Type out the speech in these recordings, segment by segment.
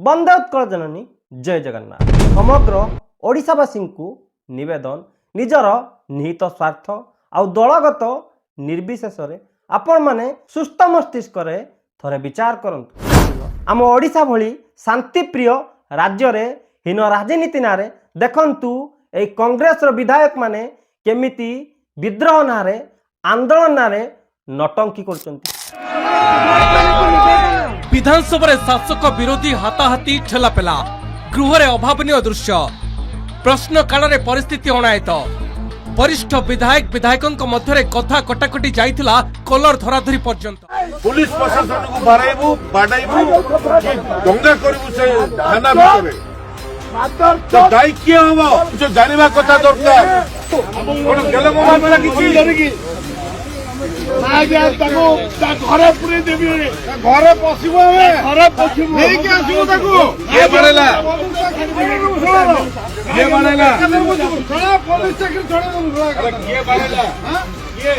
वंदे उत्कल जननी जय जगन्नाथ। समग्र ओडिशावासी को निवेदन निजर निहित स्वार्थ आउ दलगत निर्विशेष आपण माने सुस्थ मस्तिष्क थरे विचार करंतु। आम ओडिशा भली शांतिप्रिय राज्य रे हीन राजनीति नारे देखंतु ए कांग्रेस विधायक माने केमिति विद्रोह नारे आंदोलन नारे नटंकी करचंती। विधानसभा शासक विरोधी हाथाहाती ठेलापेला गृह अभावनीय दृश्य प्रश्न काल परिस्थिति अणायत वरिष्ठ विधायक विधायकों मध्य कथा कटाकटी जाइथिला कलर धराधरी पर्यंत पुलिस प्रशासन को बाराइबू बाडाइबू दंगा करिबू से थाना भितरे तो दायी किए हबो जो जानिबा कथा दरकार कोन गेले मोबाइल वाला किछि डरिकी घरे पुरे देवी घरे पशिबू घरे पशिबू नहीं के आसीबू ताकू ये बनेला ये बनेला थोड़ा पुलिस चाकरी छोड़ दो अरे ये बनेला हां ये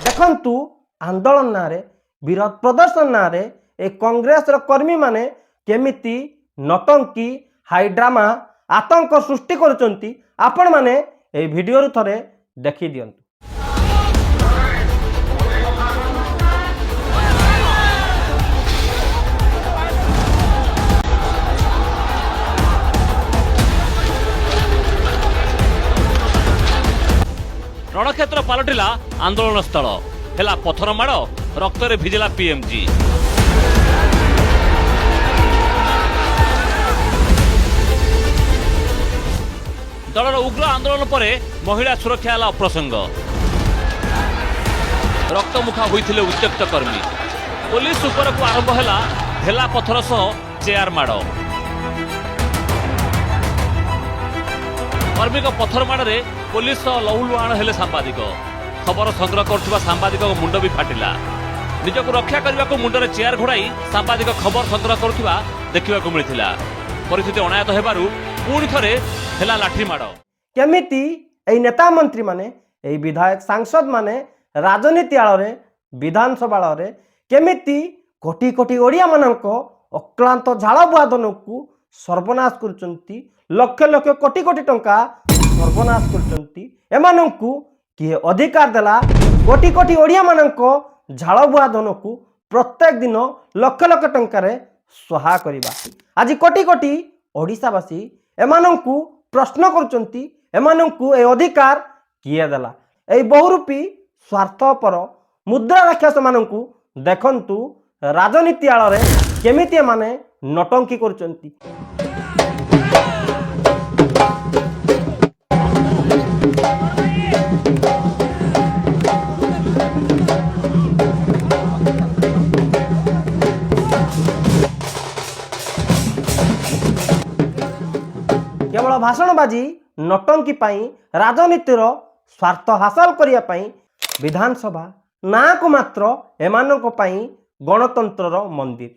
देखंतु आंदोलन नारे विरोध प्रदर्शन नारे ए कांग्रेस कर्मी माने केमिति नटंकी हाइड्रामा आतंक सृष्टि करुचंती। आपण माने ए वीडियो रु थरे देखि दियंतु। रणक्षेत्र पलटिला आंदोलन स्थल हेला पथर माड़ रक्त रे भिजिला पीएमजी। दलर उग्र आंदोलन पर महिला सुरक्षा है अप्रसंग रक्तमुखा होते उत्त्यक्त कर्मी पुलिस उपर को आरंभ है ढेला पथर सह चेयर माड़ कर्मी पथर माड़े पुलिस लहुलुहाण हेले सांबादिक खबर संग्रह कर सांबादिक मुंड भी फाटिला निजक रक्षा करने को मुंडे चेयर घोड़ाई सांबादिक खबर संग्रह करुवा देखा मिलता परिस्थिति अनायत हेबारु पुणी थरे हेला लाठी माड़ केमिति एई नेता मंत्री माने एई विधायक सांसद माने राजनीति आଳରେ विधानसभा आଳରେ केमिति कोटी कोटी ओडिया मानक अक्लांत झाड़ बुआधन को सर्वनाश करुचंती लक्ष लक्ष कोटी कोटी टंका सर्वनाश करुचंती। एमानंकु किए अधिकार देला कोटी कोटी ओडिया मानक झाड़ बुआधन को प्रत्येक दिन लक्ष लक्ष टंका रे स्वाहा करिबा। आज कोटी कोटी ओडिशावासी एमानंकु प्रश्न करुचंती एमानंकु ए अधिकार किए देला। ए बहुरूपी स्वार्थपर मुद्रा राक्षस मानंकु देखंतु राजनीति आଳରେ केमिति एमाने नटंकी करुचंती। केवल भाषणबाजी नटंकी पाई राजनीतिर स्वार्थ हासिल करिया पाई विधानसभा ना को मात्र एमानक पाई गणतंत्रर मंदिर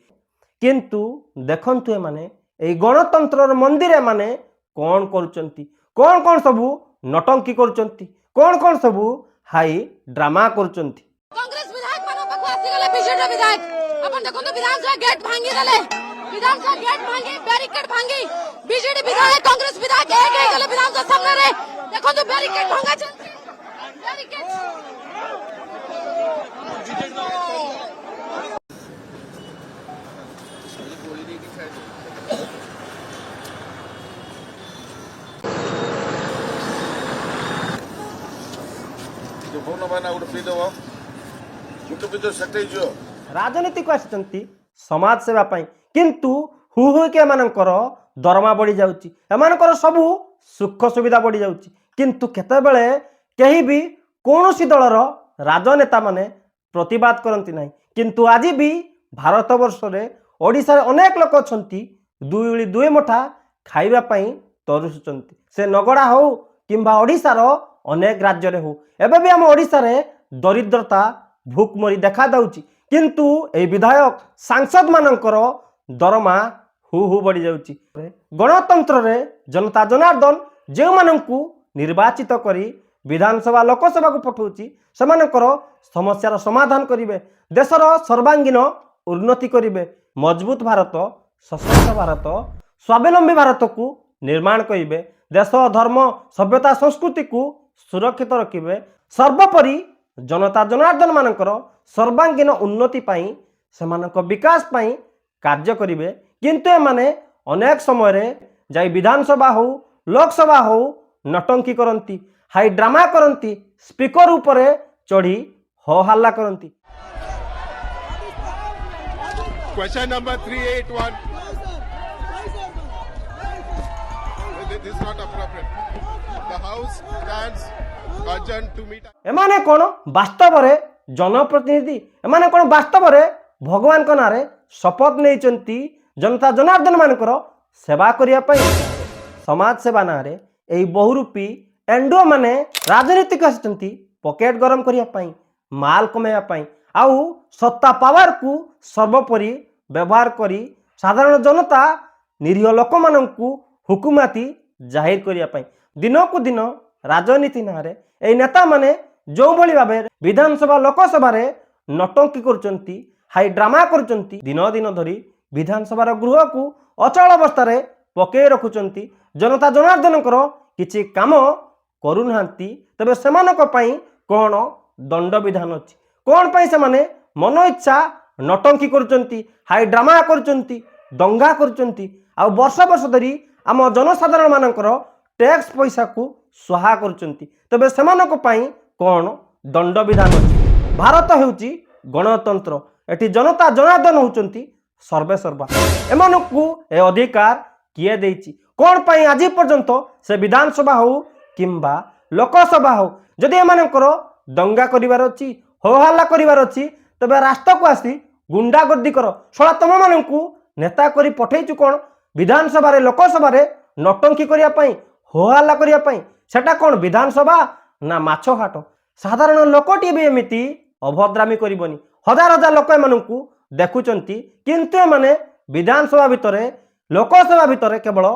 किंतु देखंतु एमाने ए गणतंत्रर मंदिर एमाने कौन करुचंती कौन सबू नटंकी करुचंती कौन सबू हाई ड्रामा करुचंती। कांग्रेस विधायक मानो बकवासी गले बीजेपी विधायक अपन देखो तो विधानसभा गेट भांगी देले विधानसभा गेट भांगी बैरिकेड भांगी बीजेपी विधायक कांग्रेस विधायक एक एक गले विधानसभा सामने रे देखो तो बैरिकेड भांगा चलती बैरिकेड फोन बाना उठ पी दबो मुट भी तो सटै जो राजनीति को आसिचंती समाज सेवा पाई किंतु हु हु के एमानकर दरमा बढ़ी जाउची एमानकर सबु ସୁଖ ସୁବିଧା ବଢ଼ିଯାଉଛି। କିନ୍ତୁ କେତେବେଳେ କେହି ବି କୌଣସି ଦଳର ରାଜନେତାମାନେ ପ୍ରତିବାଦ କରନ୍ତି ନାହିଁ। କିନ୍ତୁ ଆଜି ବି ଭାରତବର୍ଷରେ ଓଡ଼ିଶାରେ ଅନେକ ଲୋକ ଅଛନ୍ତି ଦୁଇ ଓଳି ଦୁଇ ମୁଠା ଖାଇବା ପାଇଁ ତରସୁଛନ୍ତି। ସେ ନଗଡ଼ା ହେଉ କିମ୍ବା ଓଡ଼ିଶାର ଅନେକ ରାଜ୍ୟରେ ହେଉ, ଏବେ ବି ଆମ ଓଡ଼ିଶାରେ ଦରିଦ୍ରତା ଭୁକମରି ଦେଖାଯାଉଛି। କିନ୍ତୁ ଏହି ବିଧାୟକ ସାଂସଦ ମାନଙ୍କର ଦରମା ହୁ ହୁ ବଢ଼ିଯାଉଛି। ଗଣତନ୍ତ୍ରରେ ଜନତା ଜନାର୍ଦ୍ଦନ ଯେଉଁମାନଙ୍କୁ ନିର୍ବାଚିତ କରି ବିଧାନସଭା ଲୋକସଭାକୁ ପଠାଉଛି ସେମାନଙ୍କର ସମସ୍ୟାର ସମାଧାନ କରିବେ, ଦେଶର ସର୍ବାଙ୍ଗୀନ ଉନ୍ନତି କରିବେ, ମଜବୁତ ଭାରତ, ସଶକ୍ତ ଭାରତ, ସ୍ୱାବଲମ୍ବୀ ଭାରତକୁ ନିର୍ମାଣ କରିବେ, ଦେଶ ଧର୍ମ ସଭ୍ୟତା ସଂସ୍କୃତିକୁ ସୁରକ୍ଷିତ ରଖିବେ, ସର୍ବୋପରି ଜନତା ଜନାର୍ଦ୍ଦନ ମାନଙ୍କର ସର୍ବାଙ୍ଗୀନ ଉନ୍ନତି ପାଇଁ ସେମାନଙ୍କ ବିକାଶ ପାଇଁ କାର୍ଯ୍ୟ କରିବେ। କିନ୍ତୁ ଏମାନେ ଅନେକ ସମୟରେ ଯାଇ ବିଧାନସଭା ହେଉ ଲୋକସଭା ହେଉ ନଟଙ୍କି କରନ୍ତି, ହାଇ ଡ୍ରାମା କରନ୍ତି, ସ୍ପିକର ଉପରେ ଚଢ଼ି ହୋ ହାଲ୍ଲା କରନ୍ତି। Question number 381. This is not appropriate. The House stands adjourned to meet. ଏମାନେ କ'ଣ ବାସ୍ତବରେ ଜନପ୍ରତିନିଧି? ଏମାନେ କ'ଣ ବାସ୍ତବରେ ଭଗବାନଙ୍କ ନାଁରେ ଶପଥ ନେଇଛନ୍ତି ଜନତା ଜନାର୍ଦ୍ଦନ ମାନଙ୍କର ସେବା କରିବା ପାଇଁ? ସମାଜ ସେବା ନାଁରେ ଏହି ବହୁରୂପୀ ଏଣ୍ଡୁଅ ମାନେ ରାଜନୀତିକୁ ଆସିଛନ୍ତି ପକେଟ ଗରମ କରିବା ପାଇଁ, ମାଲ କମାଇବା ପାଇଁ, ଆଉ ସତ୍ତା ପାୱାରକୁ ସର୍ବୋପରି ବ୍ୟବହାର କରି ସାଧାରଣ ଜନତା ନିରୀହ ଲୋକମାନଙ୍କୁ ହୁକୁମାତି ଜାହିର କରିବା ପାଇଁ। ଦିନକୁ ଦିନ ରାଜନୀତି ନାଁରେ ଏହି ନେତାମାନେ ଯେଉଁଭଳି ଭାବେ ବିଧାନସଭା ଲୋକସଭାରେ ନଟଙ୍କି କରୁଛନ୍ତି, ହାଇ ଡ୍ରାମା କରୁଛନ୍ତି, ଦିନ ଦିନ ଧରି ବିଧାନସଭାର ଗୃହକୁ ଅଚଳ ଅବସ୍ଥାରେ ପକାଇ ରଖୁଛନ୍ତି, ଜନତା ଜନାର୍ଦ୍ଦନଙ୍କର କିଛି କାମ କରୁନାହାନ୍ତି, ତେବେ ସେମାନଙ୍କ ପାଇଁ କ'ଣ ଦଣ୍ଡବିଧାନ ଅଛି? କ'ଣ ପାଇଁ ସେମାନେ ମନ ଇଚ୍ଛା ନଟଙ୍କି କରୁଛନ୍ତି, ହାଇ ଡ୍ରାମା କରୁଛନ୍ତି, ଦଙ୍ଗା କରୁଛନ୍ତି, ଆଉ ବର୍ଷ ବର୍ଷ ଧରି ଆମ ଜନସାଧାରଣ ମାନଙ୍କର ଟ୍ୟାକ୍ସ ପଇସାକୁ ସ୍ୱାହା କରୁଛନ୍ତି? ତେବେ ସେମାନଙ୍କ ପାଇଁ କ'ଣ ଦଣ୍ଡବିଧାନ ଅଛି? ଭାରତ ହେଉଛି ଗଣତନ୍ତ୍ର, ଏଠି ଜନତା ଜନାର୍ଦ୍ଦନ ହେଉଛନ୍ତି ସର୍ବେସର୍ବା। ଏମାନଙ୍କୁ ଏ ଅଧିକାର କିଏ ଦେଇଛି? କ'ଣ ପାଇଁ ଆଜି ପର୍ଯ୍ୟନ୍ତ ସେ ବିଧାନସଭା ହେଉ କିମ୍ବା ଲୋକସଭା ହେଉ ଯଦି ଏମାନଙ୍କର ଦଙ୍ଗା କରିବାର ଅଛି, ହୋ ହାଲ୍ଲା କରିବାର ଅଛି, ତେବେ ରାସ୍ତାକୁ ଆସି ଗୁଣ୍ଡାଗର୍ଦ୍ଦି କର। ଶଳା ତମମାନଙ୍କୁ ନେତା କରି ପଠେଇଛୁ କ'ଣ ବିଧାନସଭାରେ ଲୋକସଭାରେ ନଟଙ୍କି କରିବା ପାଇଁ, ହୋ ହାଲ୍ଲା କରିବା ପାଇଁ? ସେଟା କ'ଣ ବିଧାନସଭା ନା ମାଛ ହାଟ? ସାଧାରଣ ଲୋକଟିଏ ବି ଏମିତି ଅଭଦ୍ରାମୀ କରିବନି। ହଜାର ହଜାର ଲୋକ ଏମାନଙ୍କୁ ଦେଖୁଛନ୍ତି, କିନ୍ତୁ ଏମାନେ ବିଧାନସଭା ଭିତରେ ଲୋକସଭା ଭିତରେ କେବଳ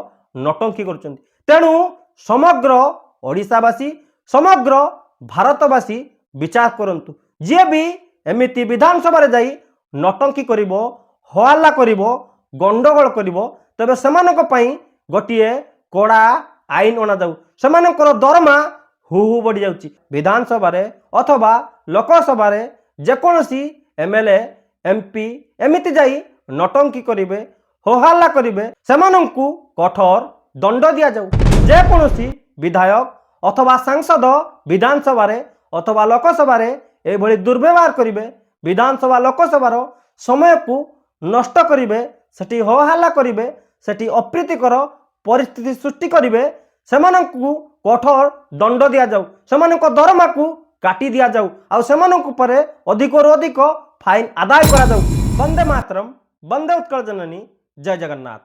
ନଟଙ୍କି କରୁଛନ୍ତି। ତେଣୁ ସମଗ୍ର ଓଡ଼ିଶାବାସୀ, ସମଗ୍ର ଭାରତବାସୀ ବିଚାର କରନ୍ତୁ, ଯିଏ ବି ଏମିତି ବିଧାନସଭାରେ ଯାଇ ନଟଙ୍କି କରିବ, ହୋ ହାଲ୍ଲା କରିବ, ଗଣ୍ଡଗୋଳ କରିବ, ତେବେ ସେମାନଙ୍କ ପାଇଁ ଗୋଟିଏ କଡ଼ା ଆଇନ ଅଣାଯାଉ। ସେମାନଙ୍କର ଦରମା ହୁ ହୁ ବଢ଼ିଯାଉଛି। ବିଧାନସଭାରେ ଅଥବା ଲୋକସଭାରେ ଯେକୌଣସି MLA MP ଏମିତି ଯାଇ ନଟଙ୍କି କରିବେ, ହୋ ହାଲ୍ଲା କରିବେ, ସେମାନଙ୍କୁ କଠୋର ଦଣ୍ଡ ଦିଆଯାଉ। ଯେକୌଣସି ବିଧାୟକ ଅଥବା ସାଂସଦ ବିଧାନସଭାରେ ଅଥବା ଲୋକସଭାରେ ଏଭଳି ଦୁର୍ବ୍ୟବହାର କରିବେ, ବିଧାନସଭା ଲୋକସଭାର ସମୟକୁ ନଷ୍ଟ କରିବେ, ସେଠି ହୋ ହାଲ୍ଲା କରିବେ, ସେଠି ଅପ୍ରୀତିକର ପରିସ୍ଥିତି ସୃଷ୍ଟି କରିବେ, ସେମାନଙ୍କୁ କଠୋର ଦଣ୍ଡ ଦିଆଯାଉ, ସେମାନଙ୍କ ଦରମାକୁ କାଟି ଦିଆଯାଉ, ଆଉ ସେମାନଙ୍କ ଉପରେ ଅଧିକରୁ ଅଧିକ ଫାଇନ୍ ଆଦାୟ କରାଯାଉ। ବନ୍ଦେ ମାତରମ୍, ବନ୍ଦେ ଉତ୍କଳ ଜନନୀ, ଜୟ ଜଗନ୍ନାଥ।